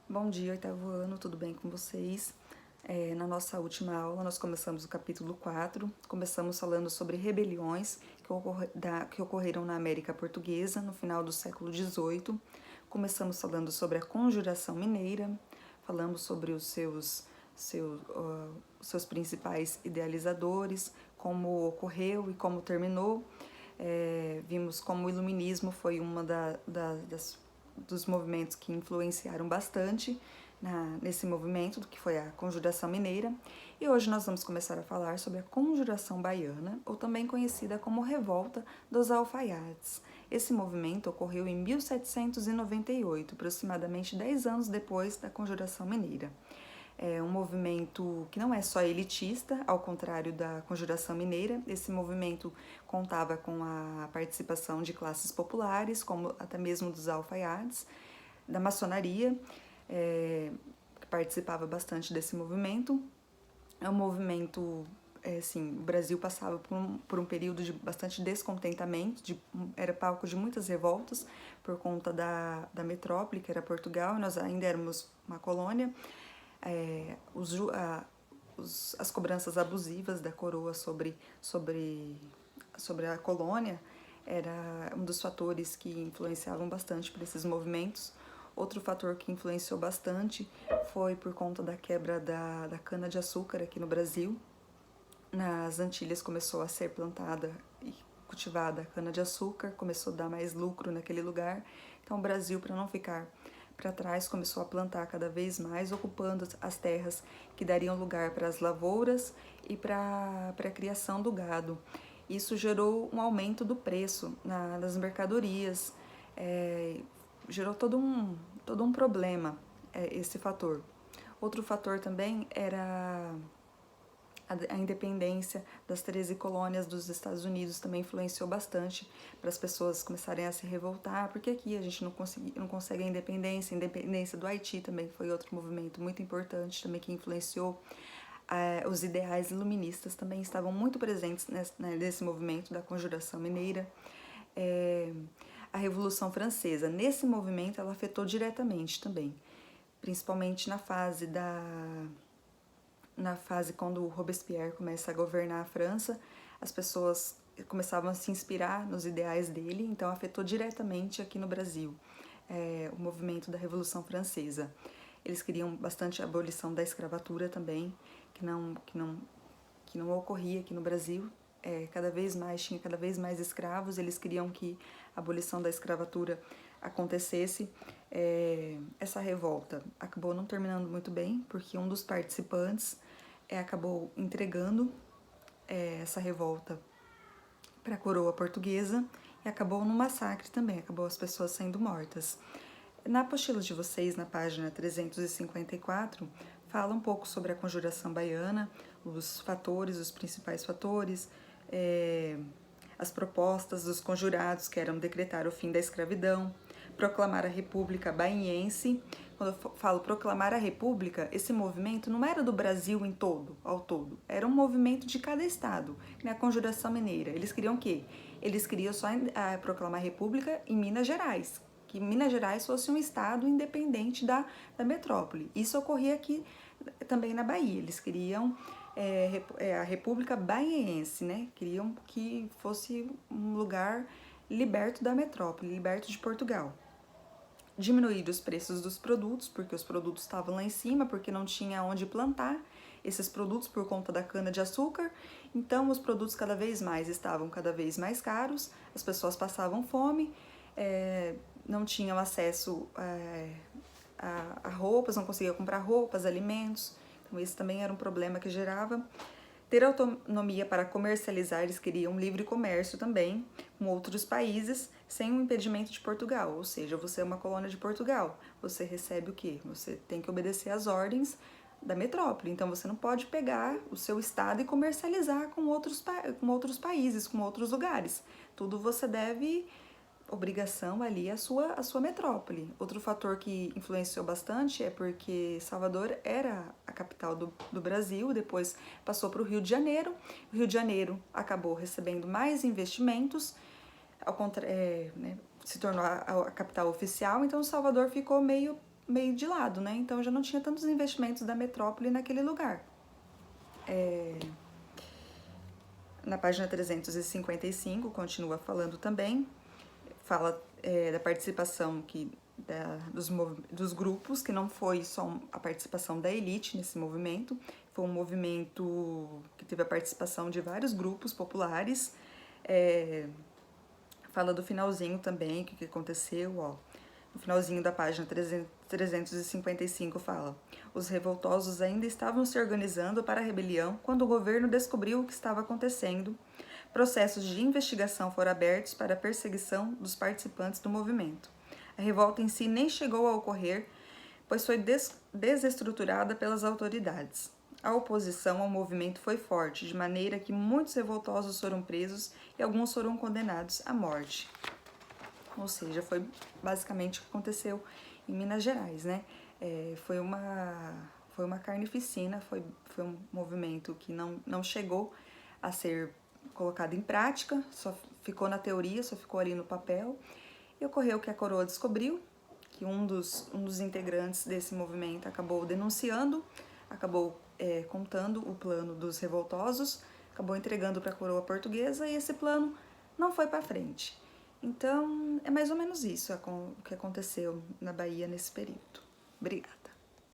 Bom dia, oitavo ano, tudo bem com vocês? Na nossa última aula, nós começamos o capítulo 4, começamos falando sobre rebeliões que ocorreram na América Portuguesa no final do século XVIII, começamos falando sobre a Conjuração Mineira, falamos sobre os seus principais idealizadores, como ocorreu e como terminou. Vimos como o iluminismo foi uma dos movimentos que influenciaram bastante nesse movimento, que foi a Conjuração Mineira. E hoje nós vamos começar a falar sobre a Conjuração Baiana, ou também conhecida como Revolta dos Alfaiates. Esse movimento ocorreu em 1798, aproximadamente 10 anos depois da Conjuração Mineira. É um movimento que não é só elitista, ao contrário da Conjuração Mineira. Esse movimento contava com a participação de classes populares, como até mesmo dos alfaiates, da maçonaria, que participava bastante desse movimento. É um movimento, o Brasil passava por um período de bastante descontentamento, era palco de muitas revoltas por conta da metrópole, que era Portugal, e nós ainda éramos uma colônia. As cobranças abusivas da coroa sobre a colônia era um dos fatores que influenciavam bastante para esses movimentos. Outro fator que influenciou bastante foi por conta da quebra da cana-de-açúcar aqui no Brasil. Nas Antilhas começou a ser plantada e cultivada a cana-de-açúcar, começou a dar mais lucro naquele lugar. Então o Brasil, para não ficar para trás, começou a plantar cada vez mais, ocupando as terras que dariam lugar para as lavouras e para a criação do gado. Isso gerou um aumento do preço nas mercadorias, gerou todo um problema, esse fator. Outro fator também era a independência das 13 colônias dos Estados Unidos também influenciou bastante para as pessoas começarem a se revoltar, porque aqui a gente não consegue a independência do Haiti também foi outro movimento muito importante também que influenciou. Os ideais iluministas também estavam muito presentes nesse movimento da Conjuração Mineira. A Revolução Francesa, nesse movimento, ela afetou diretamente também, principalmente na fase quando Robespierre começa a governar a França, as pessoas começavam a se inspirar nos ideais dele, então afetou diretamente aqui no Brasil o movimento da Revolução Francesa. Eles queriam bastante a abolição da escravatura também, que não ocorria aqui no Brasil. Tinha cada vez mais escravos, eles queriam que a abolição da escravatura acontecesse. Essa revolta acabou não terminando muito bem, porque um dos participantes acabou entregando essa revolta para a coroa portuguesa e acabou num massacre também, acabou as pessoas sendo mortas. Na apostila de vocês, na página 354, fala um pouco sobre a Conjuração Baiana, os principais fatores, as propostas dos conjurados, que eram decretar o fim da escravidão, proclamar a República Baiense. Quando eu falo proclamar a República, esse movimento não era do Brasil ao todo, era um movimento de cada estado, na Conjuração Mineira. Eles queriam o quê? Eles queriam só proclamar a República em Minas Gerais, que Minas Gerais fosse um estado independente da metrópole. Isso ocorria aqui também na Bahia. Eles queriam a República Baiense, né? Queriam que fosse um lugar liberto da metrópole, liberto de Portugal. Diminuir os preços dos produtos, porque os produtos estavam lá em cima, porque não tinha onde plantar esses produtos por conta da cana-de-açúcar. Então, os produtos estavam cada vez mais caros, as pessoas passavam fome, não tinham acesso a roupas, não conseguiam comprar roupas, alimentos. Então, esse também era um problema que gerava. Ter autonomia para comercializar, eles queriam livre comércio também com outros países, sem o impedimento de Portugal. Ou seja, você é uma colônia de Portugal, você recebe o quê? Você tem que obedecer às ordens da metrópole. Então, você não pode pegar o seu estado e comercializar com outros países, com outros lugares. Tudo você deve obrigação ali a sua metrópole. Outro fator que influenciou bastante é porque Salvador era a capital do Brasil, depois passou para o Rio de Janeiro. O Rio de Janeiro acabou recebendo mais investimentos, se tornou a capital oficial, então Salvador ficou meio meio de lado, né? Então já não tinha tantos investimentos da metrópole naquele lugar. Na página 355 continua falando também, fala da participação dos grupos, que não foi só a participação da elite nesse movimento, foi um movimento que teve a participação de vários grupos populares. Fala do finalzinho também, o que aconteceu, ó. No finalzinho da página 355 fala: os revoltosos ainda estavam se organizando para a rebelião quando o governo descobriu o que estava acontecendo. Processos de investigação foram abertos para a perseguição dos participantes do movimento. A revolta em si nem chegou a ocorrer, pois foi desestruturada pelas autoridades. A oposição ao movimento foi forte, de maneira que muitos revoltosos foram presos e alguns foram condenados à morte. Ou seja, foi basicamente o que aconteceu em Minas Gerais, né? Foi uma carnificina, foi um movimento que não chegou a ser colocado em prática, só ficou na teoria, só ficou ali no papel. E ocorreu que a coroa descobriu que um dos integrantes desse movimento acabou denunciando, acabou contando o plano dos revoltosos, acabou entregando para a coroa portuguesa e esse plano não foi para frente. Então, é mais ou menos isso o que aconteceu na Bahia nesse período. Obrigada.